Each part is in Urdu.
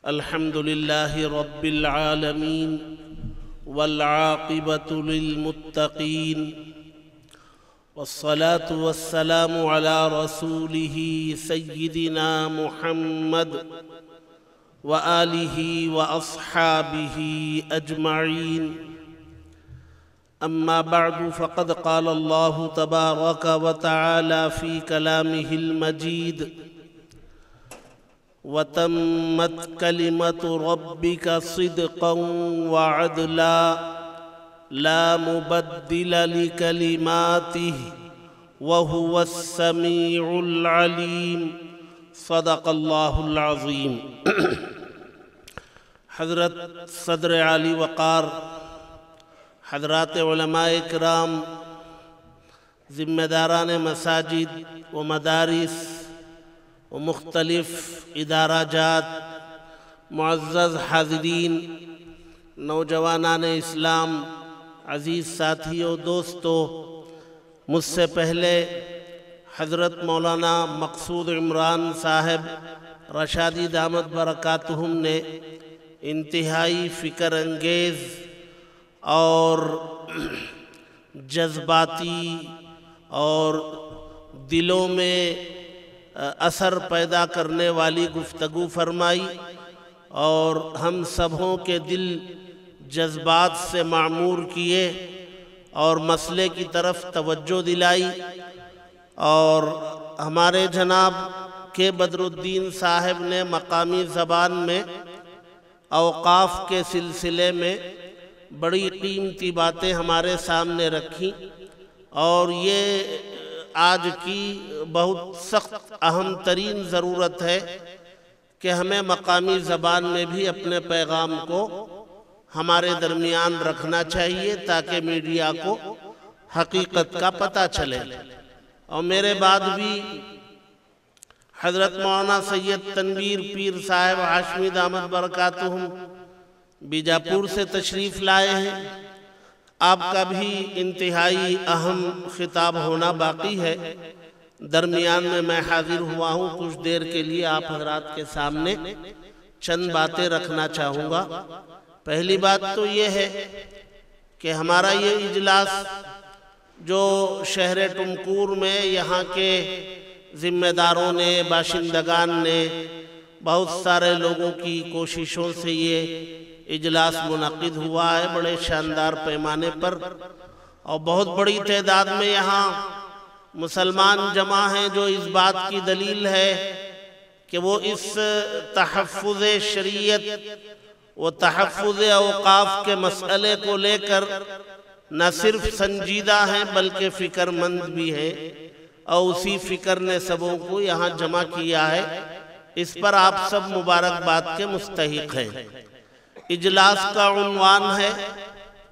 الحمد لله رب العالمين والعاقبة للمتقين والصلاة والسلام على رسوله سيدنا محمد وآله وأصحابه أجمعين. أما بعد فقد قال الله تبارك وتعالى في كلامه المجيد: وتمت كلمة ربك صدقا وعدلا لا مبدل لكلماته وهو السميع العليم. صدق الله العظيم. حضرت صدر عالی وقار، حضرات علماء کرام، ذمہ داران مساجد و مدارس و مختلف ادارہ جات، معزز حاضرین، نوجوانان اسلام، عزیز ساتھیوں، دوستوں، مجھ سے پہلے حضرت مولانا مقصود عمران صاحب رشادی دامت برکاتہم نے انتہائی فکر انگیز اور جذباتی اور دلوں میں اثر پیدا کرنے والی گفتگو فرمائی اور ہم سبوں کے دل جذبات سے معمور کیے اور مسئلے کی طرف توجہ دلائی. اور ہمارے جناب کے بدر الدین صاحب نے مقامی زبان میں اوقاف کے سلسلے میں بڑی قیمتی باتیں ہمارے سامنے رکھیں، اور یہ آج کی بہت سخت اہم ترین ضرورت ہے کہ ہمیں مقامی زبان میں بھی اپنے پیغام کو ہمارے درمیان رکھنا چاہیے تاکہ میڈیا کو حقیقت کا پتہ چلے. اور میرے بعد بھی حضرت مولانا سید تنویر پیر صاحب ہاشمی دامت برکاتہم بیجاپور سے تشریف لائے ہیں. آپ کا بھی انتہائی اہم خطاب ہونا باقی ہے. درمیان میں میں حاضر ہوا ہوں، کچھ دیر کے لیے آپ حضرات کے سامنے چند باتیں رکھنا چاہوں گا. پہلی بات تو یہ ہے کہ ہمارا یہ اجلاس جو شہر ٹمکور میں یہاں کے ذمہ داروں نے، باشندگان نے، بہت سارے لوگوں کی کوششوں سے یہ اجلاس منعقد ہوا ہے بڑے شاندار پیمانے پر، اور بہت بڑی تعداد میں یہاں مسلمان جمع ہیں، جو اس بات کی دلیل ہے کہ وہ اس تحفظ شریعت و تحفظ اوقاف کے مسئلے کو لے کر نہ صرف سنجیدہ ہیں بلکہ فکر مند بھی ہیں، اور اسی فکر نے سبوں کو یہاں جمع کیا ہے. اس پر آپ سب مبارکباد کے مستحق ہیں. اجلاس کا عنوان ہے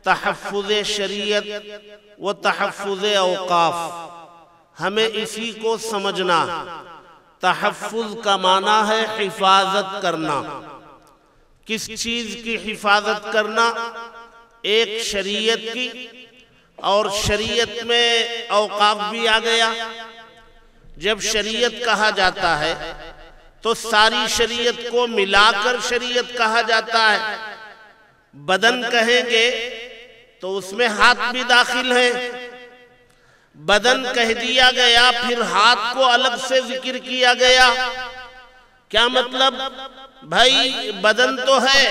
تحفظ شریعت و تحفظ اوقاف. ہمیں اسی کو سمجھنا. تحفظ کا معنی ہے حفاظت کرنا. کس چیز کی حفاظت کرنا؟ ایک شریعت کی، اور شریعت میں اوقاف بھی آ گیا. جب شریعت کہا جاتا ہے تو ساری شریعت کو ملا کر شریعت کہا جاتا ہے. بدن کہیں گے تو اس میں ہاتھ بھی داخل ہے. بدن کہہ دیا گیا پھر ہاتھ کو الگ سے ذکر کیا گیا. کیا مطلب؟ بھائی بدن تو ہے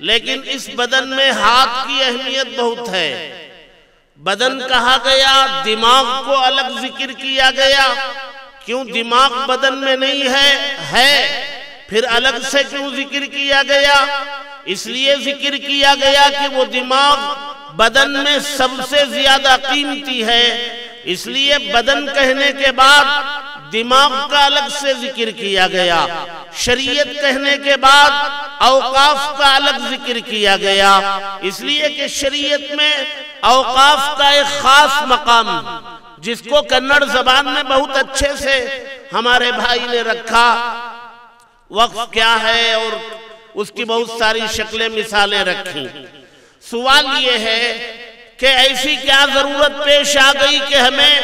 لیکن اس بدن میں ہاتھ کی اہمیت بہت ہے. بدن کہا گیا، دماغ کو الگ ذکر کیا گیا. کیوں دماغ بدن میں نہیں ہے پھر الگ سے کیوں ذکر کیا گیا؟ اس لیے ذکر کیا گیا کہ وہ دماغ بدن میں سب سے زیادہ قیمتی ہے. اس لیے بدن کہنے کے بعد دماغ کا الگ سے ذکر کیا گیا. شریعت کہنے کے بعد اوقاف کا الگ ذکر کیا گیا. اس لیے کہ شریعت میں اوقاف کا ایک خاص مقام جس کو کنڑ زبان میں بہت اچھے سے ہمارے بھائی نے رکھا. وقف کیا ہے اور اس کی بہت ساری شکلیں مثالیں رکھیں. سوال یہ ہے کہ ایسی کیا ضرورت پیش آ گئی کہ ہمیں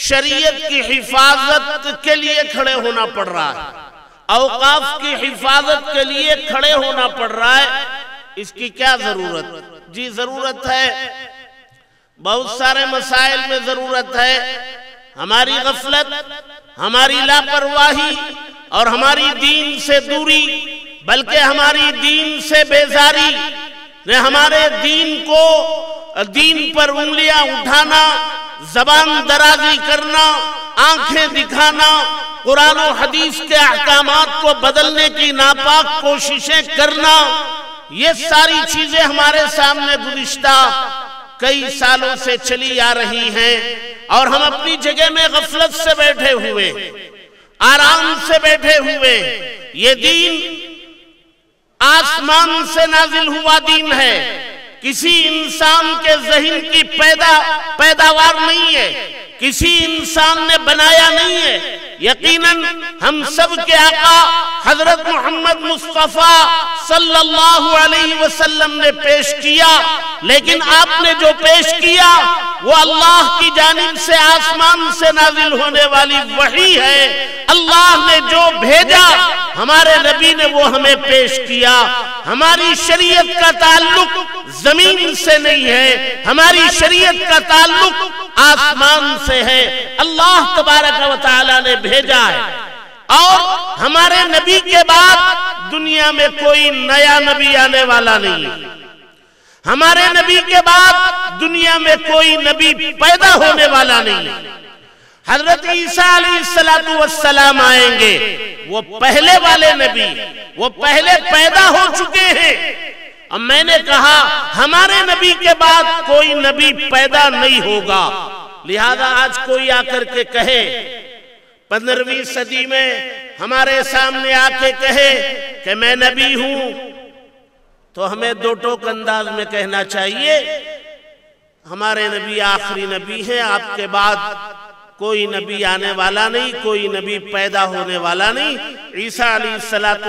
شریعت کی حفاظت کے لیے کھڑے ہونا پڑ رہا ہے. اوقاف کی حفاظت کے لیے کھڑے ہونا پڑ رہا ہے، اس کی کیا ضرورت؟ جی ضرورت ہے، بہت سارے مسائل میں ضرورت ہے۔ ہماری غفلت، ہماری لاپرواہی اور ہماری دین سے دوری، بلکہ ہماری دین سے بیزاری نے ہمارے دین پر انگلیاں اٹھانا، زبان درازی کرنا، آنکھیں دکھانا، قرآن و حدیث کے احکامات کو بدلنے کی ناپاک کوششیں کرنا، یہ ساری چیزیں ہمارے سامنے گزشتہ کئی سالوں سے چلی آ رہی ہیں، اور ہم اپنی جگہ میں غفلت سے بیٹھے ہوئے، آرام سے بیٹھے ہوئے۔ یہ دین آسمان سے نازل ہوا دین ہے، کسی انسان کے ذہن کی پیداوار نہیں ہے، کسی انسان نے بنایا نہیں ہے۔ یقیناً ہم سب کے آقا حضرت محمد مصطفیٰ صلی اللہ علیہ وسلم نے پیش کیا، لیکن آپ نے جو پیش کیا وہ اللہ کی جانب سے آسمان سے نازل ہونے والی وحی ہے۔ اللہ نے جو بھیجا ہمارے نبی نے وہ ہمیں پیش کیا۔ ہماری شریعت کا تعلق زمین سے نہیں ہے، ہماری شریعت کا تعلق آسمان سے ہے۔ اللہ تبارک و تعالی نے بھیجا ہے، اور ہمارے نبی کے بعد دنیا میں کوئی نیا نبی آنے والا نہیں ہے۔ ہمارے نبی کے بعد دنیا میں کوئی نبی پیدا ہونے والا نہیں ہے۔ حضرت عیسیٰ علیہ السلام آئیں گے، وہ پہلے والے نبی، وہ پہلے پیدا ہو چکے ہیں۔ اب میں نے کہا ہمارے نبی کے بعد کوئی نبی پیدا نہیں ہوگا، لہذا آج کوئی آ کر کے کہے 15ویں صدی میں ہمارے سامنے آ کے کہے کہ میں نبی ہوں، تو ہمیں دو ٹوک انداز میں کہنا چاہیے ہمارے نبی آخری نبی ہیں، آپ کے بعد کوئی نبی آنے والا نہیں، کوئی نبی پیدا ہونے والا نہیں۔ عیسیٰ علیہ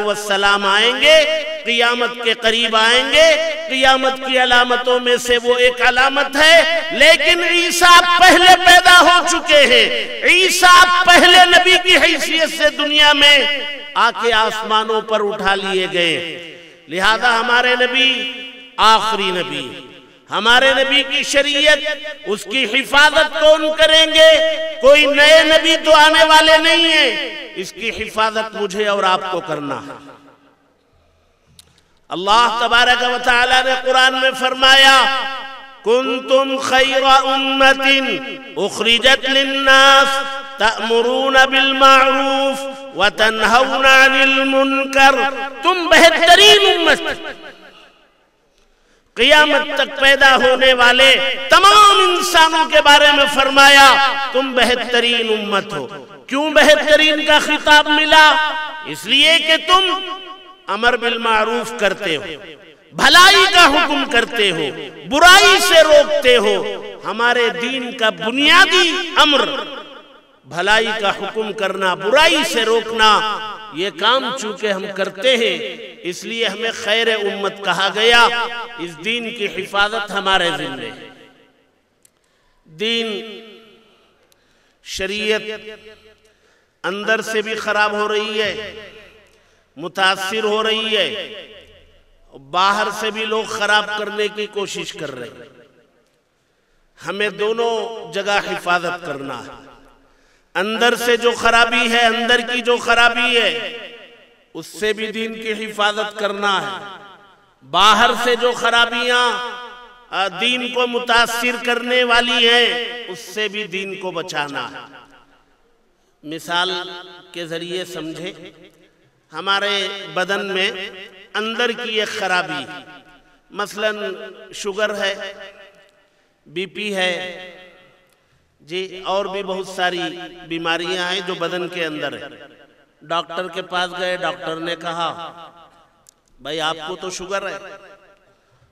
السلام آئیں گے، قیامت کے قریب آئیں گے، قیامت کی علامتوں میں سے وہ ایک علامت ہے، لیکن عیسیٰ پہلے پیدا ہو چکے ہیں۔ عیسیٰ پہلے نبی کی حیثیت سے دنیا میں آ کے آسمانوں پر اٹھا لیے گئے، لہذا ہمارے نبی آخری نبی، ہمارے نبی کی شریعت، اس کی حفاظت کون کریں گے؟ کوئی نئے نبی تو آنے والے نہیں ہیں، اس کی حفاظت مجھے اور آپ کو کرنا ہے۔ اللہ تبارک و تعالی نے قرآن میں فرمایا کنتم خیر امت اخرجت للناس تأمرون بالمعروف وتنہون عن المنکر، تم بہترین امت، قیامت تک پیدا ہونے والے تمام انسانوں کے بارے میں فرمایا تم بہترین امت ہو۔ کیوں بہترین کا خطاب ملا؟ اس لیے کہ تم امر بالمعروف کرتے ہو، بھلائی کا حکم کرتے ہو، برائی سے روکتے ہو۔ ہمارے دین کا بنیادی امر بھلائی کا حکم کرنا، برائی سے روکنا، یہ کام چونکہ ہم کرتے ہیں اس لیے ہمیں خیر امت کہا گیا۔ اس دین کی حفاظت ہمارے ذمہ ہے۔ دین، شریعت اندر سے بھی خراب ہو رہی ہے، متاثر ہو رہی ہے، باہر سے بھی لوگ خراب کرنے کی کوشش کر رہے ہیں۔ ہمیں دونوں جگہ حفاظت کرنا ہے۔ اندر سے جو خرابی ہے، اندر کی جو خرابی ہے، اس سے بھی دین کی حفاظت کرنا ہے۔ باہر سے جو خرابیاں دین کو متاثر کرنے والی ہیں، اس سے بھی دین کو بچانا ہے۔ مثال کے ذریعے سمجھیں، ہمارے بدن میں اندر کی ایک خرابی، مثلا شوگر ہے، بی پی ہے، جی اور بھی بہت ساری بیماریاں ہیں جو بدن کے اندر ہیں۔ ڈاکٹر کے پاس گئے، ڈاکٹر نے کہا بھائی آپ کو تو شوگر ہے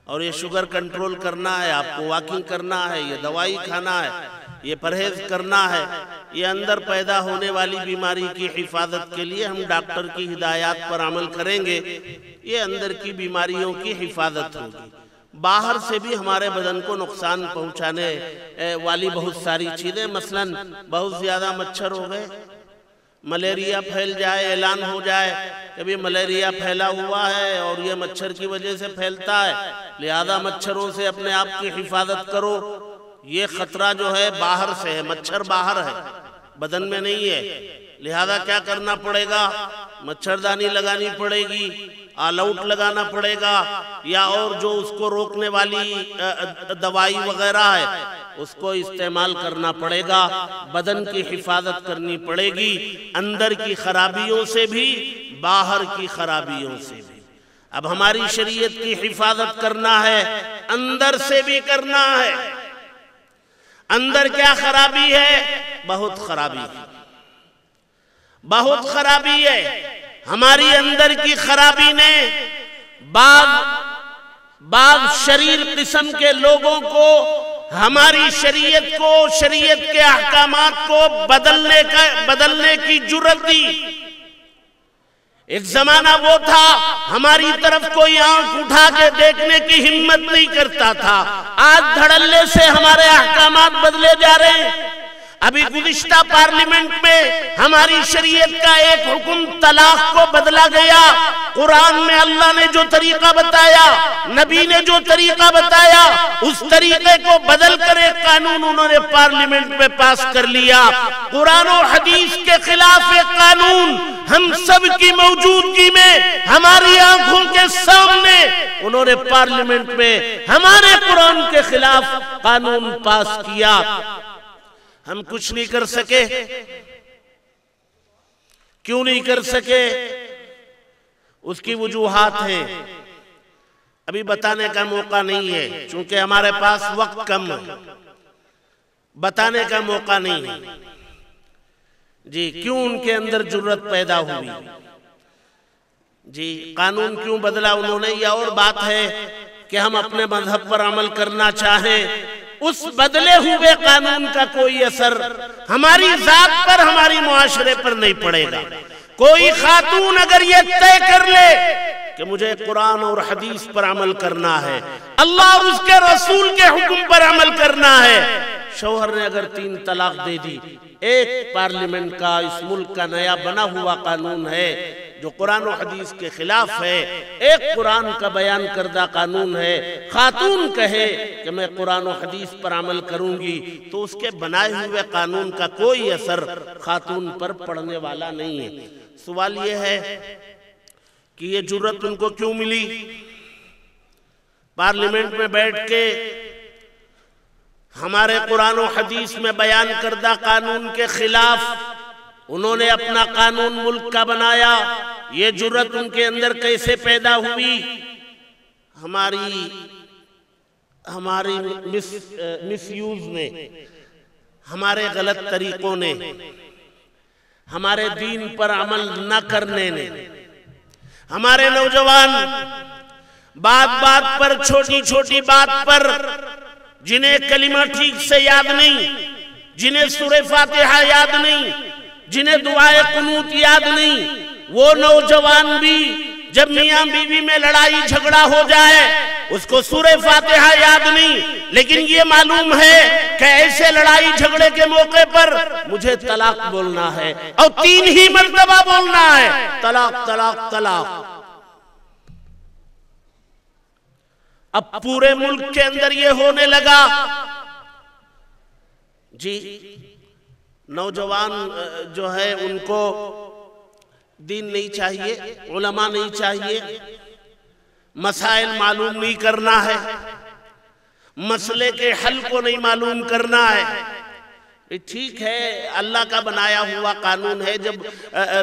اور یہ شوگر کنٹرول کرنا ہے، آپ کو واکنگ کرنا ہے، یہ دوائی کھانا ہے، یہ پرہیز کرنا ہے۔ یہ اندر پیدا ہونے والی بیماری کی حفاظت کے لیے ہم ڈاکٹر کی ہدایات پر عمل کریں گے، یہ اندر کی بیماریوں کی حفاظت ہوگی۔ باہر سے بھی ہمارے بدن کو نقصان پہنچانے والی بہت ساری چیزیں، مثلا بہت زیادہ مچھر ہو گئے ملیریا پھیل جائے، اعلان ہو جائے کہ بھی ملیریا پھیلا ہوا ہے اور یہ مچھر کی وجہ سے پھیلتا ہے، لہذا مچھروں سے اپنے آپ کی حفاظت کرو۔ یہ خطرہ جو ہے باہر سے ہے، مچھر باہر ہے، بدن میں نہیں ہے، لہذا کیا کرنا پڑے گا؟ مچھردانی لگانی پڑے گی، آل آؤٹ لگانا پڑے گا، یا اور جو اس کو روکنے والی دوائی وغیرہ ہے اس کو استعمال کرنا پڑے گا۔ بدن کی حفاظت کرنی پڑے گی، اندر کی خرابیوں سے بھی باہر کی خرابیوں سے بھی۔ اب ہماری شریعت کی حفاظت کرنا ہے، اندر سے بھی کرنا ہے۔ اندر کیا خرابی ہے؟ بہت خرابی ہے، بہت خرابی ہے۔ ہماری اندر کی خرابی نے بعض شریر قسم کے لوگوں کو ہماری شریعت کو، شریعت کے احکامات کو بدلنے کی جرأت دی۔ ایک زمانہ وہ تھا ہماری طرف کوئی آنکھ اٹھا کے دیکھنے کی ہمت نہیں کرتا تھا، آج دھڑلے سے ہمارے احکامات بدلے جا رہے ہیں۔ ابھی گزشتہ پارلیمنٹ میں ہماری شریعت کا ایک حکم طلاق کو بدلا گیا۔ قرآن میں اللہ نے جو طریقہ بتایا، نبی نے جو طریقہ بتایا، اس طریقے کو بدل کر ایک قانون انہوں نے پارلیمنٹ میں پاس کر لیا۔ قرآن و حدیث کے خلاف ایک قانون ہم سب کی موجودگی میں ہماری آنکھوں کے سامنے انہوں نے پارلیمنٹ میں ہمارے قرآن کے خلاف قانون پاس کیا۔ ہم کچھ نہیں کر سکے۔ کیوں نہیں کر سکے؟ اس کی وجوہات ہیں، ابھی بتانے کا موقع نہیں ہے، چونکہ ہمارے پاس وقت کم ہے، بتانے کا موقع نہیں ہے۔ جی کیوں ان کے اندر جرأت پیدا ہوئی؟ جی قانون کیوں بدلا انہوں نے؟ یہ اور بات ہے کہ ہم اپنے مذہب پر عمل کرنا چاہیں، اس بدلے ہوئے قانون کا کوئی اثر ہماری ذات پر، ہماری معاشرے پر نہیں پڑے گا۔ کوئی خاتون اگر یہ طے کر لے کہ مجھے قرآن اور حدیث پر عمل کرنا ہے، اللہ اور اس کے رسول کے حکم پر عمل کرنا ہے، شوہر نے اگر 3 طلاق دے دی، ایک پارلیمنٹ کا، اس ملک کا نیا بنا ہوا قانون ہے جو قرآن و حدیث کے خلاف ہے، ایک قرآن کا بیان کردہ قانون ہے، خاتون کہے کہ میں قرآن و حدیث پر عمل کروں گی تو اس کے بنائے ہوئے قانون کا کوئی اثر خاتون پر پڑنے والا نہیں ہے۔ سوال یہ ہے کہ یہ جرأت ان کو کیوں ملی؟ پارلیمنٹ میں بیٹھ کے ہمارے قرآن و حدیث میں بیان کردہ قانون کے خلاف انہوں نے اپنا قانون ملک کا بنایا۔ یہ جرأت ان کے اندر کیسے پیدا ہوئی؟ ہماری مس یوز نے، ہمارے غلط طریقوں نے، ہمارے دین پر عمل نہ کرنے نے، ہمارے نوجوان بات پر، چھوٹی چھوٹی بات پر، جنہیں کلمہ ٹھیک سے یاد نہیں، جنہیں سورہ فاتحہ یاد نہیں، جنہیں دعائے قنوت یاد نہیں، وہ نوجوان بھی جب میاں بیوی میں لڑائی جھگڑا ہو جائے اس کو سورہ فاتحہ یاد نہیں، لیکن یہ معلوم ہے کہ ایسے لڑائی جھگڑے کے موقع پر مجھے طلاق بولنا ہے اور 3 ہی مرتبہ بولنا ہے، طلاق طلاق طلاق۔ اب پورے ملک کے اندر یہ ہونے لگا۔ جی نوجوان جو ہے ان کو دین نہیں چاہیے، علماء نہیں چاہیے، مسائل معلوم نہیں کرنا ہے، مسئلے کے حل کو نہیں معلوم کرنا ہے۔ ٹھیک ہے، اللہ کا بنایا ہوا قانون ہے، جب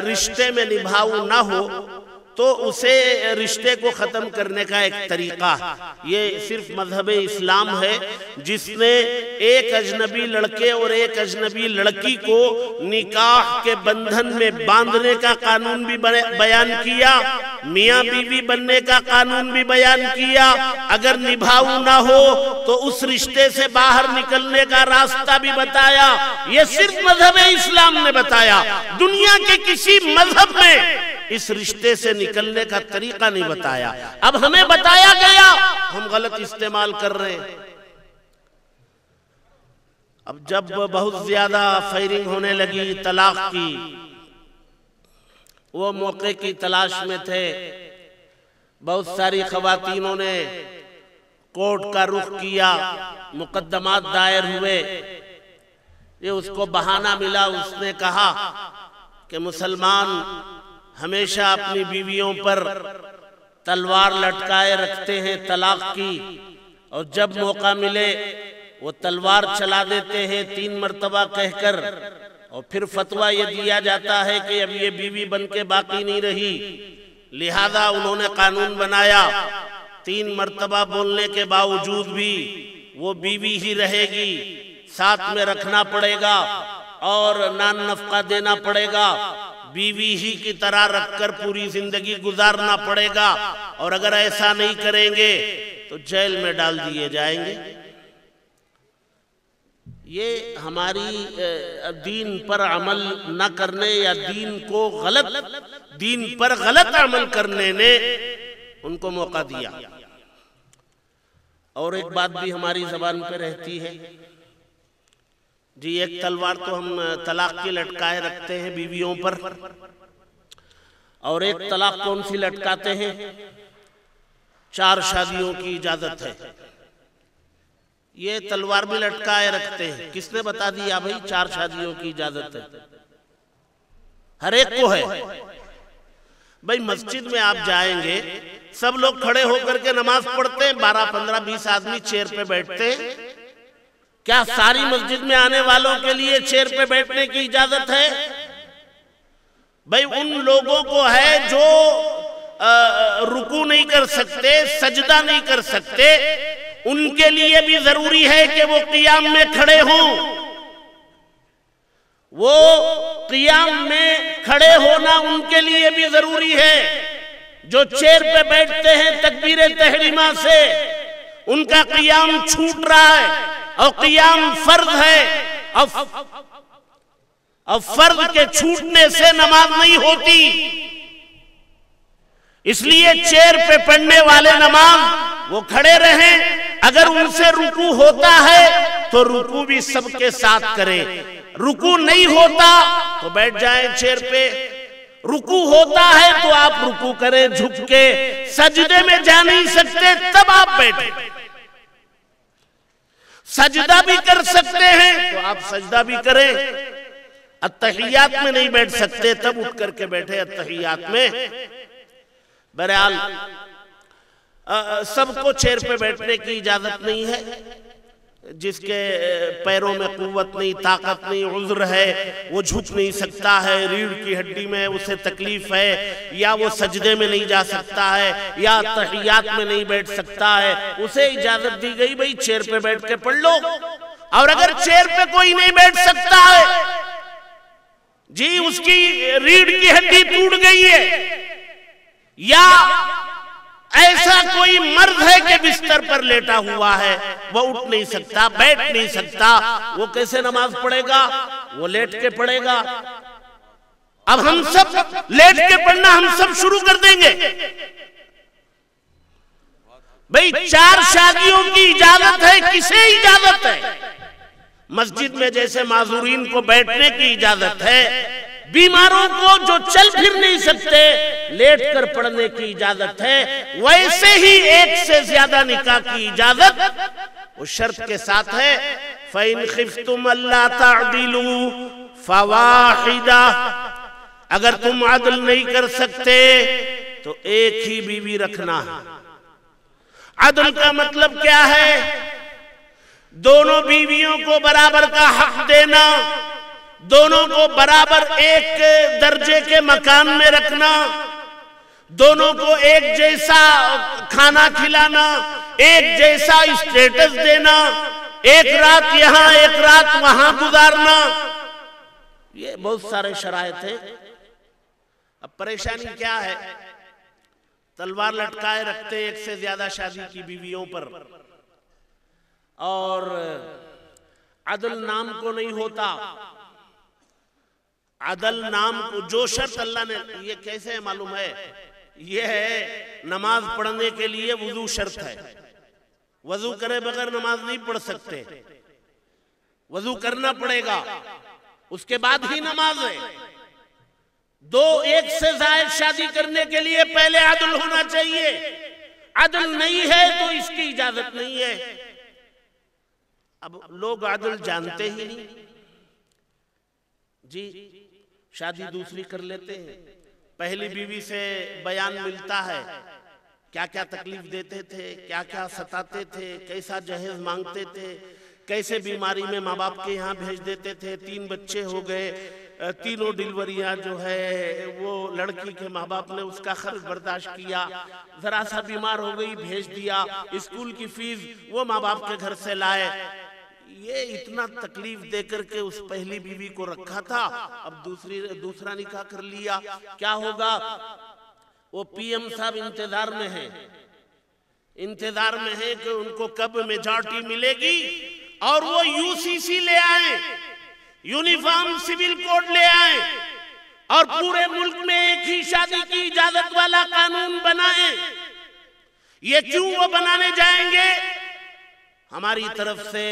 رشتے میں نبھاؤ نہ ہو تو اسے رشتے کو ختم کرنے کا ایک طریقہ، یہ صرف مذہب اسلام ہے جس نے ایک اجنبی لڑکے اور ایک اجنبی لڑکی کو نکاح کے بندھن میں باندھنے کا قانون بھی بیان کیا، میاں بیوی بننے کا قانون بھی بیان کیا، اگر نبھاؤ نہ ہو تو اس رشتے سے باہر نکلنے کا راستہ بھی بتایا۔ یہ صرف مذہب اسلام نے بتایا، دنیا کے کسی مذہب میں اس رشتے سے نکلنے کا طریقہ نہیں بتایا۔ اب ہمیں بتایا گیا، ہم غلط استعمال کر رہے ہیں۔ اب جب بہت زیادہ فائرنگ ہونے لگی طلاق کی، وہ موقع کی تلاش میں تھے، بہت ساری خواتینوں نے کورٹ کا رخ کیا، مقدمات دائر ہوئے، یہ اس کو بہانہ ملا، اس نے کہا کہ مسلمان ہمیشہ اپنی بیویوں پر تلوار لٹکائے رکھتے ہیں طلاق کی، اور جب موقع ملے وہ تلوار چلا دیتے ہیں 3 مرتبہ کہہ کر، اور پھر فتویٰ یہ دیا جاتا ہے کہ اب یہ بیوی بن کے باقی نہیں رہی، لہذا انہوں نے قانون بنایا 3 مرتبہ بولنے کے باوجود بھی وہ بیوی ہی رہے گی، ساتھ میں رکھنا پڑے گا اور نان نفقہ دینا پڑے گا، بیوی ہی کی طرح رکھ کر پوری زندگی گزارنا پڑے گا، اور اگر ایسا نہیں کریں گے تو جیل میں ڈال دیے جائیں گے۔ یہ ہماری دین پر عمل نہ کرنے یا دین پر غلط عمل کرنے نے ان کو موقع دیا۔ اور ایک بات بھی ہماری زبان پہ رہتی ہے، جی ایک تلوار تو ہم طلاق کی لٹکائے رکھتے ہیں بیویوں پر، اور ایک طلاق کون سی لٹکاتے ہیں؟ 4 شادیوں کی اجازت ہے۔ یہ تلوار بھی لٹکائے رکھتے ہیں، کس نے بتا دیا بھئی 4 شادیوں کی اجازت ہے؟ ہر ایک کو ہے۔ بھئی مسجد میں آپ جائیں گے، سب لوگ کھڑے ہو کر کے نماز پڑھتے ہیں، 12 15 20 آدمی چیئر پہ بیٹھتے ہیں، کیا ساری مسجد میں آنے والوں کے لیے چیئر پہ بیٹھنے کی اجازت ہے؟ بھئی ان لوگوں کو ہے جو رکوع نہیں کر سکتے، سجدہ نہیں کر سکتے، ان کے لیے بھی ضروری ہے کہ وہ قیام میں کھڑے ہوں۔ وہ قیام میں کھڑے ہونا ان کے لیے بھی ضروری ہے۔ جو چیئر پہ بیٹھتے ہیں تکبیر تحریمہ سے، ان کا قیام چھوٹ رہا ہے، اور قیام فرض ہے، اور فرض کے چھوٹنے سے نماز نہیں ہوتی۔ اس لیے چیئر پہ پڑھنے والے نماز وہ کھڑے رہیں، اگر ان سے رکوع ہوتا ہے تو رکوع بھی سب کے ساتھ کریں، رکوع نہیں ہوتا تو بیٹھ جائیں چیئر پہ، رکوع ہوتا ہے تو آپ رکوع کریں جھک کے، سجدے میں جا نہیں سکتے تب آپ بیٹھیں، سجدہ بھی کر سکتے ہیں تو آپ سجدہ بھی کریں، اتحیات میں نہیں بیٹھ سکتے تب اٹھ کر کے بیٹھے اتحیات میں۔ بہرحال سب کو چیئر پہ بیٹھنے کی اجازت نہیں ہے، جس کے پیروں میں قوت نہیں، طاقت نہیں، عذر ہے، وہ جھک نہیں سکتا ہے، ریڑھ کی ہڈی میں اسے تکلیف ہے، یا وہ سجدے میں نہیں جا سکتا ہے، یا تحیات میں نہیں بیٹھ سکتا ہے، اسے اجازت دی گئی بھئی چیئر پہ بیٹھ کے پڑھ لو۔ اور اگر چیئر پہ کوئی نہیں بیٹھ سکتا ہے، جی اس کی ریڑھ کی ہڈی ٹوٹ گئی ہے، یا ایسا کوئی مرد ہے کہ بستر پر لیٹا ہوا ہے، وہ اٹھ نہیں سکتا، بیٹھ نہیں سکتا، وہ کیسے نماز پڑھے گا؟ وہ لیٹ کے پڑھے گا۔ اب ہم سب لیٹ کے پڑھنا ہم سب شروع کر دیں گے۔ بھئی 4 شادیوں کی اجازت ہے، کسے اجازت ہے؟ مسجد میں جیسے معذورین کو بیٹھنے کی اجازت ہے، بیماروں کو جو چل پھر نہیں سکتے لیٹ کر پڑھنے کی اجازت ہے، ویسے ہی ایک سے زیادہ نکاح کی اجازت وہ شرط کے ساتھ ہے، فَإِنْ خِفْتُمْ أَلَّا تَعْدِلُوا فَوَاحِدَةً، اگر تم عدل نہیں کر سکتے تو ایک ہی بیوی رکھنا۔ عدل کا مطلب کیا ہے؟ دونوں بیویوں کو برابر کا حق دینا، دونوں کو برابر ایک درجے کے مکان میں رکھنا، دونوں کو ایک جیسا کھانا کھلانا، ایک جیسا اسٹیٹس دینا، ایک رات یہاں ایک رات وہاں گزارنا، یہ بہت سارے شرائط ہیں۔ اب پریشانی کیا ہے؟ تلوار لٹکائے رکھتے ایک سے زیادہ شادی کی بیویوں پر، اور عدل نام کو نہیں ہوتا۔ عدل نام کو جو شرط اللہ نے، یہ کیسے معلوم ہے؟ یہ ہے نماز پڑھنے کے لیے وضو شرط ہے، وضو کرے بغیر نماز نہیں پڑھ سکتے، وضو کرنا پڑے گا، اس کے بعد ہی نماز ہے۔ دو ایک سے زائد شادی کرنے کے لیے پہلے عدل ہونا چاہیے. عدل نہیں ہے تو اس کی اجازت نہیں ہے. اب لوگ عدل جانتے ہی نہیں جی، شادی دوسری کر لیتے ہیں. پہلی بیوی سے بیان ملتا ہے کیا کیا تکلیف دیتے تھے، کیا کیا ستاتے تھے، کیسا جہیز مانگتے تھے، کیسے بیماری میں ماں باپ کے یہاں بھیج دیتے تھے. 3 بچے ہو گئے، تینوں ڈیلیوریاں جو ہے وہ لڑکی کے ماں باپ نے اس کا خرچ برداشت کیا. ذرا سا بیمار ہو گئی بھیج دیا، اسکول کی فیس وہ ماں باپ کے گھر سے لائے. یہ اتنا تکلیف دے کر کے اس پہلی بیوی کو رکھا تھا، اب دوسرا نکاح کر لیا. کیا ہوگا؟ وہ پی ایم صاحب انتظار میں ہیں کہ ان کو کب میجارٹی ملے گی اور وہ یو سی سی لے آئیں، یونیفارم سول کوڈ لے آئیں اور پورے ملک میں ایک ہی شادی کی اجازت والا قانون بنائیں. یہ کیوں وہ بنانے جائیں گے؟ ہماری طرف سے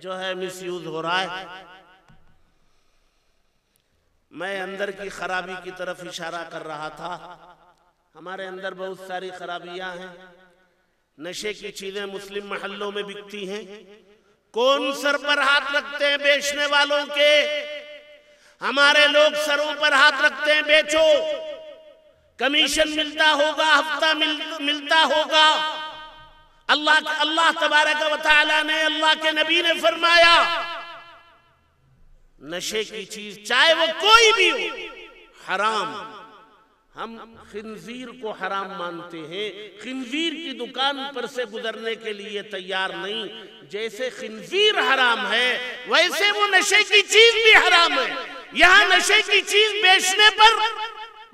جو ہے مس یوز ہو رہا ہے. میں اندر کی خرابی کی طرف اشارہ کر رہا تھا. ہمارے اندر بہت ساری خرابیاں ہیں. نشے کی چیزیں مسلم محلوں میں بکتی ہیں. کون سر پر ہاتھ رکھتے ہیں بیچنے والوں کے؟ ہمارے لوگ سروں پر ہاتھ رکھتے ہیں بیچو، کمیشن ملتا ہوگا، ہفتہ ملتا ہوگا. اللہ تبارک و تعالی نے، اللہ کے نبی نے فرمایا نشے کی چیز چاہے وہ کوئی بھی ہو حرام. ہم خنزیر کو حرام مانتے ہیں، خنزیر کی دکان پر سے گزرنے کے لیے تیار نہیں. جیسے خنزیر حرام ہے ویسے وہ نشے کی چیز بھی حرام ہے. یہاں نشے کی چیز بیچنے پر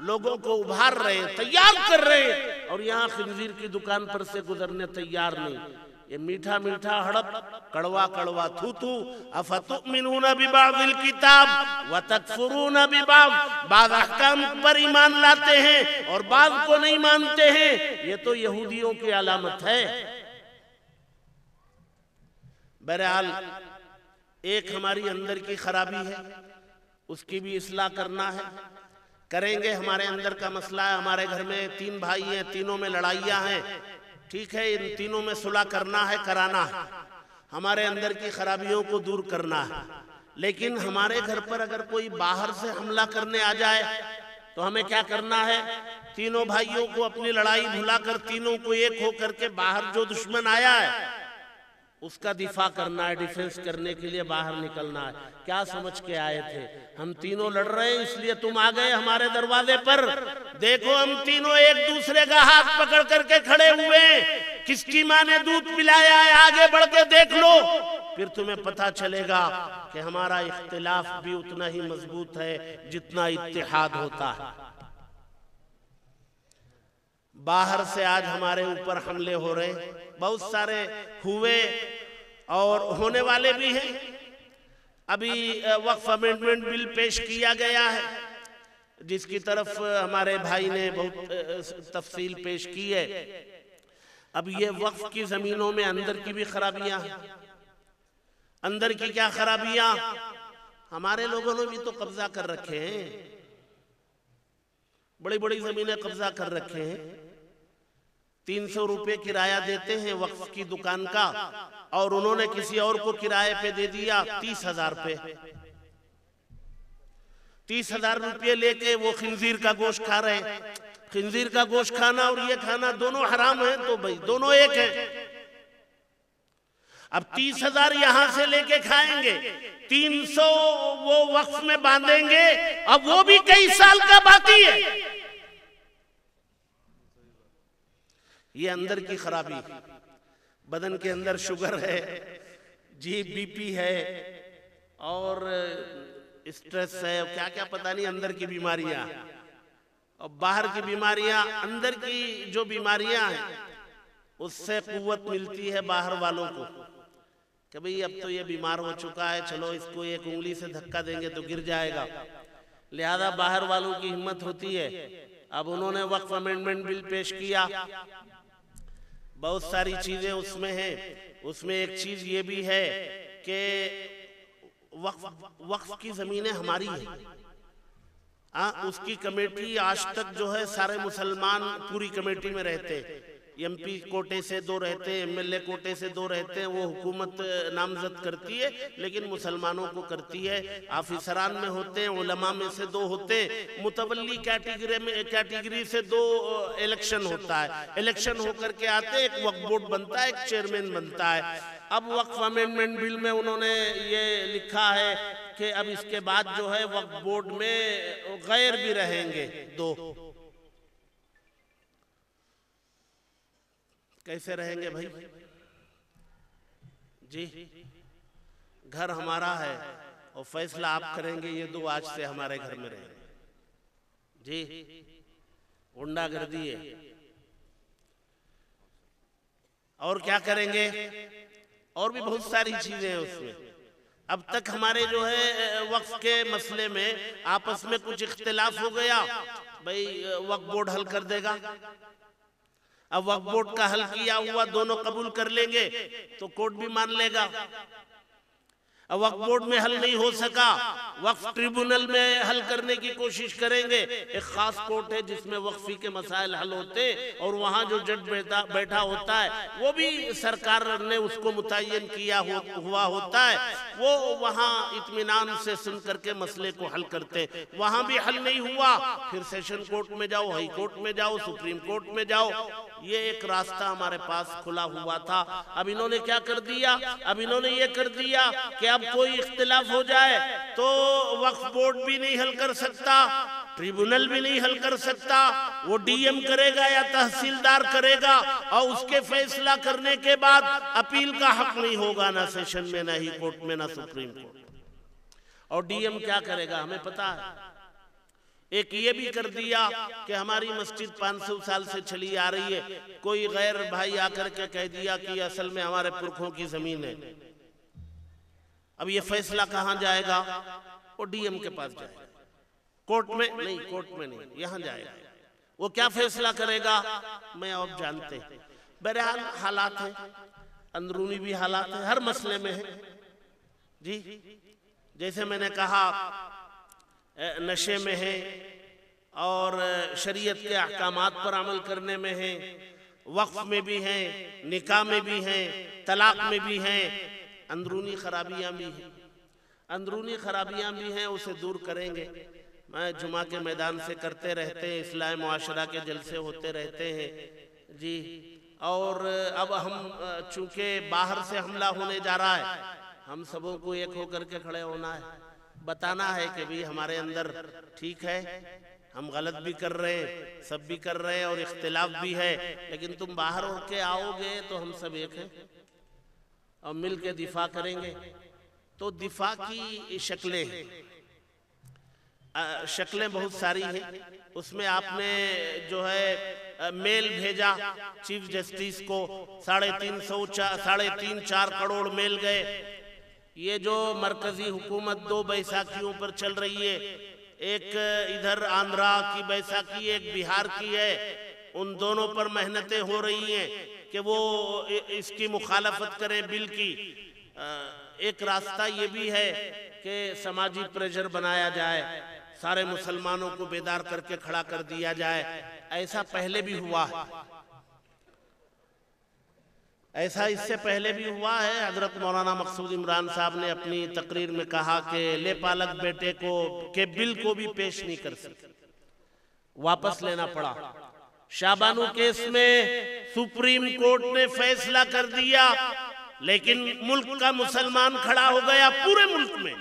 لوگوں کو ابھار رہے ہیں، تیار کر رہے ہیں، اور یہاں خنزیر کی دکان پر سے گزرنے تیار نہیں. یہ میٹھا میٹھا ہڑپ، کڑوا کڑوا تھو تھو. افتؤمنون ببعض الکتاب وتکفرون ببعض. بعض احکام پر ایمان لاتے ہیں اور بعض کو نہیں مانتے ہیں. یہ تو یہودیوں کی علامت ہے. بہرحال ایک ہماری اندر کی خرابی ہے، اس کی بھی اصلاح کرنا ہے. کریں گے. ہمارے اندر کا مسئلہ ہے، ہمارے گھر میں 3 بھائی ہیں، تینوں میں لڑائیاں ہیں. ٹھیک ہے، ان تینوں میں صلح کرنا ہے، کرانا ہے. ہمارے اندر کی خرابیوں کو دور کرنا ہے. لیکن ہمارے گھر پر اگر کوئی باہر سے حملہ کرنے آ جائے تو ہمیں کیا کرنا ہے؟ تینوں بھائیوں کو اپنی لڑائی بھلا کر تینوں کو ایک ہو کر کے باہر جو دشمن آیا ہے اس کا دفاع کرنا ہے، ڈیفنس کرنے کے لیے باہر نکلنا ہے. کیا سمجھ کے آئے تھے؟ ہم تینوں لڑ رہے ہیں اس لیے تم آ گئے ہمارے دروازے پر. دیکھو ہم تینوں ایک دوسرے کا ہاتھ پکڑ کر کے کھڑے ہوئے ہیں. کس کی ماں نے دودھ پلایا ہے آگے بڑھ کے دیکھ لو، پھر تمہیں پتہ چلے گا کہ ہمارا اختلاف بھی اتنا ہی مضبوط ہے جتنا اتحاد ہوتا ہے. باہر سے آج ہمارے اوپر حملے ہو رہے ہیں، بہت سارے ہوئے اور ہونے والے بھی ہیں. ابھی وقف امینڈمنٹ بل پیش کیا گیا ہے جس کی طرف ہمارے بھائی نے بہت تفصیل پیش کی ہے. اب یہ وقف کی زمینوں میں اندر کی بھی خرابیاں ہیں. اندر کی کیا خرابیاں؟ ہمارے لوگوں نے بھی تو قبضہ کر رکھے ہیں، بڑی بڑی زمینیں قبضہ کر رکھے ہیں. 300 روپے کرایہ دیتے ہیں وقف کی دکان کا اور انہوں نے کسی اور کو کرایہ پہ دے دیا 30,000 پہ. 30,000 روپے لے کے وہ خنزیر کا گوشت کھا رہے ہیں. خنزیر کا گوشت کھانا اور یہ کھانا دونوں حرام ہیں تو بھائی دونوں ایک ہیں. اب 30,000 یہاں سے لے کے کھائیں گے، 300 وہ وقف میں باندھیں گے، اب وہ بھی کئی سال کا باقی ہے. یہ اندر کی خرابی. بدن کے اندر شوگر ہے، جی بی پی ہے اور اسٹریس ہے، کیا کیا پتہ نہیں اندر کی بیماریاں اور باہر کی بیماریاں. اندر کی جو بیماریاں ہیں اس سے قوت ملتی ہے باہر والوں کو کہ بھئی اب تو یہ بیمار ہو چکا ہے، چلو اس کو ایک انگلی سے دھکا دیں گے تو گر جائے گا. لہذا باہر والوں کی ہمت ہوتی ہے. اب انہوں نے وقف امینڈمنٹ بل پیش کیا، بہت ساری چیزیں اس میں ہیں. اس میں ایک چیز یہ بھی ہے کہ وقف کی زمینیں ہماری ہیں. اس کی کمیٹی آج تک جو ہے سارے مسلمان پوری کمیٹی میں رہتے، ایم پی کوٹے سے 2 رہتے ہیں، ایم ایل اے کوٹے سے 2 رہتے ہیں، وہ حکومت نامزد کرتی ہے لیکن مسلمانوں کو کرتی ہے، آفیسران میں ہوتے ہیں، علماء میں سے 2 ہوتے ہیں، متولی کیٹیگری سے 2 الیکشن ہوتا ہے، الیکشن ہو کر کے آتے ہیں، ایک وقف بورڈ بنتا ہے، ایک چیئرمین بنتا ہے۔ اب وقف امینڈمنٹ بل میں انہوں نے یہ لکھا ہے کہ اب اس کے بعد جو ہے وقف بورڈ میں غیر بھی رہیں گے 2۔ کیسے رہیں گے بھائی؟ جی گھر ہمارا ہے اور فیصلہ آپ کریں گے، یہ 2 آج سے ہمارے گھر میں رہیں گے۔ جی غنڈہ گردی ہے، اور کیا کریں گے؟ اور بھی بہت ساری چیزیں ہیں اس میں۔ اب تک ہمارے جو ہے وقف کے مسئلے میں آپس میں کچھ اختلاف ہو گیا، بھئی وقف بورڈ حل کر دے گا۔ اب وقف بورڈ کا حل کیا ہوا دونوں قبول کر لیں گے تو کورٹ بھی مان لے گا۔ اب وقف بورڈ میں حل نہیں ہو سکا، وقف ٹریبونل میں حل کرنے کی کوشش کریں گے، ایک خاص کورٹ ہے جس میں وقفی کے مسائل حل ہوتے، اور وہاں جو جج بیٹھا ہوتا ہے وہ بھی سرکار نے اس کو متعین کیا ہوا ہوتا ہے، وہ وہاں اطمینان سے سن کر کے مسئلے کو حل کرتے، وہاں بھی حل نہیں ہوا، پھر سیشن کورٹ میں جاؤ، ہائی کورٹ میں جاؤ، سپریم کورٹ میں جاؤ۔ یہ ایک راستہ ہمارے پاس کھلا ہوا تھا۔ اب انہوں نے کیا کر دیا؟ اب انہوں نے یہ کر دیا کہ اب کوئی اختلاف ہو جائے تو وقف بورڈ بھی نہیں حل کر سکتا، ٹریبونل بھی نہیں حل کر سکتا، وہ ڈی ایم کرے گا یا تحصیلدار کرے گا، اور اس کے فیصلہ کرنے کے بعد اپیل کا حق نہیں ہوگا، نہ سیشن میں، نہ ہی کورٹ میں، نہ سپریم کورٹ۔ اور ڈی ایم کیا کرے گا ہمیں پتا ہے۔ ایک یہ بھی کر دیا کہ ہماری مسجد 500 سال سے چلی آ رہی ہے، کوئی غیر بھائی آ کر کے کہہ دیا کہ اصل میں ہمارے پرکھوں کی زمین ہے، اب یہ فیصلہ کہاں جائے گا؟ وہ ڈی ایم کے پاس جائے گا، کورٹ میں نہیں، کورٹ میں نہیں، یہاں جائے گا۔ وہ کیا فیصلہ کرے گا میں اب جانتے ہیں۔ بہرحال حالات ہیں، اندرونی بھی حالات ہیں، ہر مسئلے میں ہے۔ جی جیسے میں نے کہا نشے میں ہے، اور شریعت کے احکامات پر عمل کرنے میں ہیں، وقف میں بھی ہیں، نکاح میں بھی ہیں، طلاق میں بھی ہیں، اندرونی خرابیاں بھی ہیں، اندرونی خرابیاں بھی ہیں، اسے دور کریں گے۔ میں جمعہ کے میدان سے کرتے رہتے ہیں، اصلاح معاشرہ کے جلسے ہوتے رہتے ہیں جی، اور اب ہم چونکہ باہر سے حملہ ہونے جا رہا ہے، ہم سبوں کو ایک ہو کر کے کھڑے ہونا ہے، بتانا ہے کہ بھی ہمارے اندر ٹھیک ہے، ہم غلط بھی کر رہے ہیں، سب بھی کر رہے ہیں، اور اختلاف بھی ہے، لیکن تم باہر ہو کے آؤ گے تو ہم سب ایک ہیں اور مل کے دفاع کریں گے۔ تو دفاع کی شکلیں ہیں، شکلیں بہت ساری ہیں۔ اس میں آپ نے جو ہے میل بھیجا چیف جسٹس کو، 3.5-4 کروڑ میل گئے۔ یہ جو مرکزی حکومت 2 بیساکھیوں پر چل رہی ہے، ایک ادھر آندھرا کی بیساکھی، ایک بہار کی ہے، ان دونوں پر محنتیں ہو رہی ہیں کہ وہ اس کی مخالفت کریں بل کی۔ ایک راستہ یہ بھی ہے کہ سماجی پریشر بنایا جائے، سارے مسلمانوں کو بیدار کر کے کھڑا کر دیا جائے۔ ایسا پہلے بھی ہوا ہے، ایسا اس سے پہلے بھی ہوا ہے۔ حضرت مولانا مقصود عمران صاحب نے اپنی تقریر میں کہا کہ لے پالک بیٹے کو کے بل کو بھی پیش نہیں کر سکتے، واپس لینا پڑا۔ شاہ بانو کیس میں سپریم کورٹ نے فیصلہ کر دیا، لیکن ملک کا مسلمان کھڑا ہو گیا پورے ملک میں۔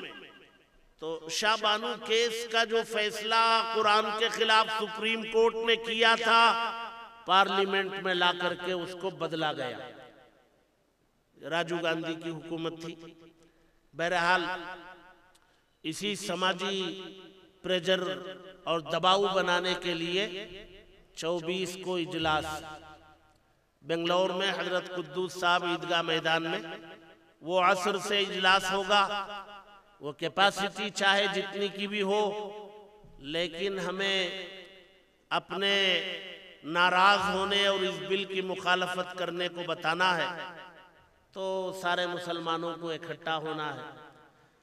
تو شاہ بانو کیس کا جو فیصلہ قرآن کے خلاف سپریم کورٹ نے کیا تھا، پارلیمنٹ میں لا کر کے اس کو بدلا گیا۔ راجیو گاندھی کی حکومت تھی۔ بہرحال اسی سماجی پریشر اور دباؤ بنانے کے لیے 24 کو اجلاس بنگلور میں حضرت قدوس صاحب عیدگاہ میدان میں، وہ عصر سے اجلاس ہوگا۔ وہ کیپیسٹی چاہے جتنی کی بھی ہو، لیکن ہمیں اپنے ناراض ہونے اور اس بل کی مخالفت کرنے کو بتانا ہے، تو سارے مسلمانوں کو اکٹھا ہونا ہے۔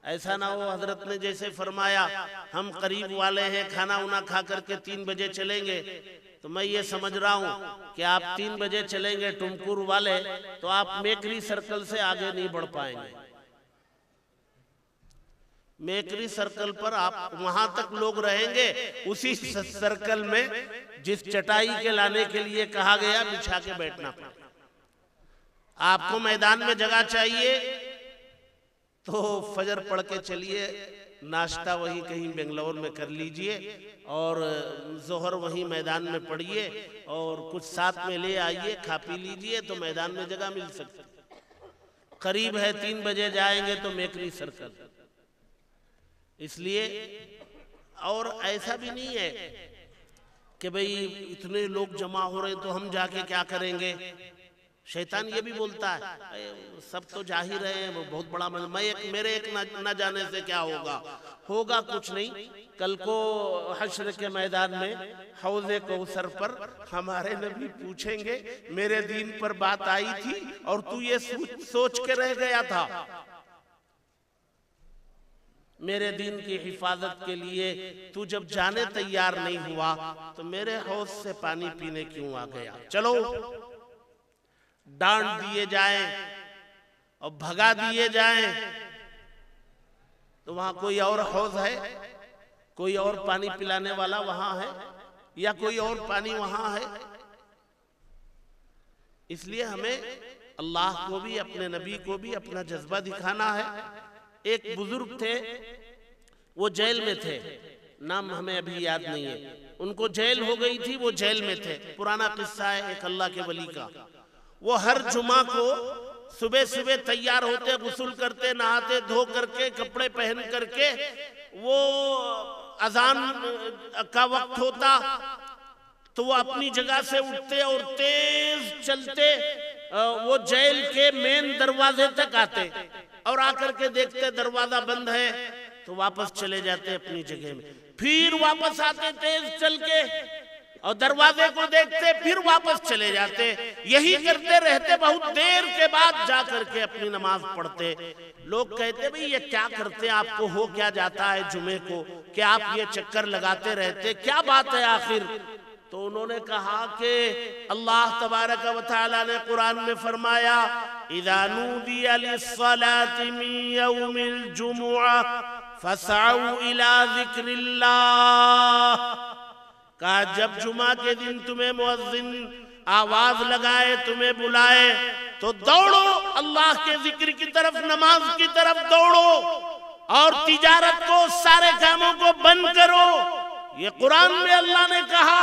ایسا نہ ہو حضرت نے جیسے فرمایا ہم قریب والے ہیں کھانا اونا کھا کر کے 3 بجے چلیں گے، تو میں یہ سمجھ رہا ہوں کہ آپ 3 بجے چلیں گے ٹمکور والے تو آپ میکری سرکل سے آگے نہیں بڑھ پائیں گے۔ میکری سرکل پر آپ وہاں تک لوگ رہیں گے، اسی سرکل میں جس چٹائی کے لانے کے لیے کہا گیا بچھا کے بیٹھنا پڑے۔ آپ کو میدان میں جگہ چاہیے تو فجر پڑھ کے چلیے، ناشتہ وہیں کہیں بنگلور میں کر لیجئے اور ظہر وہیں میدان میں پڑھیے اور کچھ ساتھ میں لے آئیے، کھا پی لیجئے تو میدان میں جگہ مل سکتی۔ قریب ہے 3 بجے جائیں گے تو میکری سرکل، اس لیے اور ایسا بھی نہیں ہے کہ بھئی اتنے لوگ جمع ہو رہے تو ہم جا کے کیا کریں گے۔ شیطان یہ بھی بولتا ہے سب تو جا ہی رہے ہیں، وہ بہت بڑا میرے ایک نہ جانے سے کیا ہوگا کچھ نہیں۔ کل کو حشر کے میدان میں حوض کوثر پر ہمارے نبی پوچھیں گے میرے دین پر بات آئی تھی اور تو یہ سوچ کے رہ گیا تھا، میرے دین کی حفاظت کے لیے تو جب جانے تیار نہیں ہوا تو میرے حوض سے پانی پینے کیوں آ گیا۔ چلو ڈانٹ دیے جائیں اور بھگا دیے جائیں تو وہاں کوئی اور حوض ہے، کوئی اور پانی پلانے والا وہاں ہے یا کوئی اور پانی وہاں ہے۔ اس لیے ہمیں اللہ کو بھی اپنے نبی کو بھی اپنا جذبہ دکھانا ہے۔ ایک بزرگ تھے، وہ جیل میں تھے، نام ہمیں ابھی یاد نہیں ہے، ان کو جیل ہو گئی تھی، وہ جیل میں تھے، پرانا قصہ ہے ایک اللہ کے ولی کا۔ وہ ہر جمعہ کو صبح صبح تیار ہوتے، غسل کرتے، نہاتے دھو کر کے، کپڑے پہن کر کے، وہ اذان کا وقت ہوتا تو وہ اپنی جگہ سے اٹھتے اور تیز چلتے وہ جیل کے مین دروازے تک آتے اور آ کر کے دیکھتے دروازہ بند ہے تو واپس چلے جاتے اپنی جگہ میں، پھر واپس آتے تیز چل کے اور دروازے کو دیکھتے پھر واپس چلے جاتے، یہی کرتے رہتے، بہت دیر کے بعد جا کر کے اپنی نماز پڑھتے۔ لوگ کہتے بھئی یہ کیا کرتے، آپ کو ہو کیا جاتا ہے جمعے کو کہ آپ یہ چکر لگاتے رہتے، کیا بات ہے آخر؟ تو انہوں نے کہا کہ اللہ تبارک و تعالی نے قرآن میں فرمایا اذا نودی للصلاة من یوم الجمعہ فاسعوا الى ذکر اللہ، کہا جب جمعہ کے دن تمہیں مؤذن آواز لگائے، تمہیں بلائے تو دوڑو اللہ کے ذکر کی طرف، نماز کی طرف دوڑو اور تجارت کو، سارے کاموں کو بند کرو۔ یہ قرآن میں اللہ نے کہا۔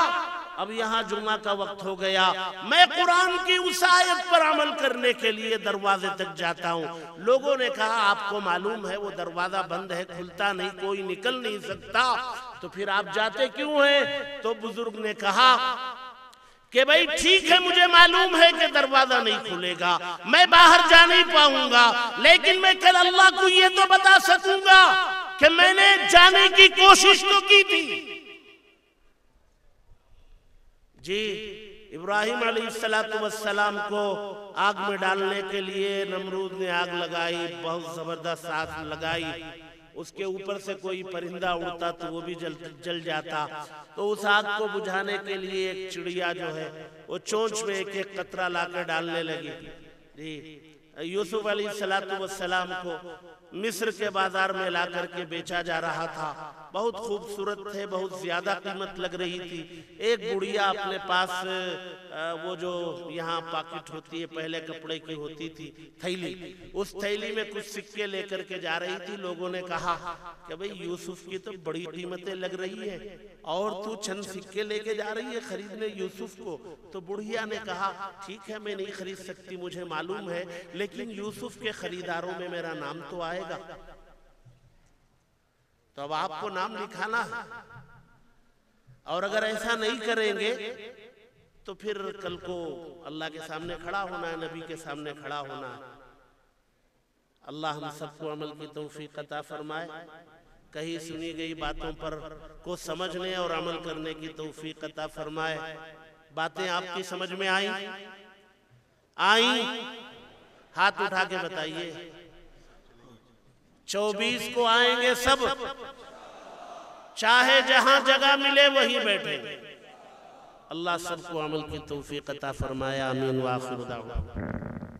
اب یہاں جمعہ کا وقت ہو گیا، میں قرآن کی اس آیت پر عمل کرنے کے لیے دروازے تک جاتا ہوں۔ لوگوں نے کہا آپ کو معلوم ہے وہ دروازہ بند ہے، کھلتا نہیں، کوئی نکل نہیں سکتا، تو پھر آپ جاتے کیوں ہیں؟ تو بزرگ نے کہا کہ بھئی ٹھیک ہے مجھے معلوم ہے کہ دروازہ نہیں کھلے گا، میں باہر جا نہیں پاؤں گا، لیکن میں کل اللہ کو یہ تو بتا سکوں گا کہ میں نے جانے کی کوشش تو کی تھی۔ جی ابراہیم علیہ السلام کو آگ میں ڈالنے کے لیے نمرود نے آگ لگائی، بہت زبردست آگ لگائی، اس کے اوپر سے کوئی پرندہ اڑتا تو وہ بھی جل جاتا، تو اس آگ کو بجھانے کے لیے ایک چڑیا جو ہے وہ چونچ میں ایک ایک قطرہ لا کر ڈالنے لگی۔ جی یوسف علیہ السلام کو مصر کے بازار میں لا کر کے بیچا جا رہا تھا، بہت خوبصورت تھے، بہت زیادہ قیمت لگ رہی تھی۔ ایک بڑھیا اپنے پاس وہ جو یہاں پاکٹ ہوتی ہے پہلے کپڑے کی ہوتی تھی تھیلی، اس تھیلی میں کچھ سکے لے کر کے جا رہی تھی۔ لوگوں نے کہا کہ بھئی یوسف کی تو بڑی قیمتیں لگ رہی ہیں اور تو چند سکے لے کے جا رہی ہے خریدنے یوسف کو۔ تو بڑھیا نے کہا ٹھیک ہے میں نہیں خرید سکتی، مجھے معلوم ہے، لیکن یوسف کے خریداروں میں میرا نام تو آئے گا، تو اب آپ کو نام لکھانا ہے، اور اگر ایسا نہیں کریں گے تو پھر کل کو اللہ کے سامنے کھڑا ہونا ہے، نبی کے سامنے کھڑا ہونا ہے۔ اللہ ہم سب کو عمل کی توفیق عطا فرمائے، کہیں سنی گئی باتوں پر کو سمجھنے اور عمل کرنے کی توفیق عطا فرمائے۔ باتیں آپ کی سمجھ میں آئیں؟ ہاتھ اٹھا کے بتائیے۔ 24 کو آئیں گے سب، چاہے جہاں جگہ ملے وہیں بیٹھیں گے۔ اللہ سب کو عمل کی توفیق عطا فرمائے، آمین وآخر دعوانا۔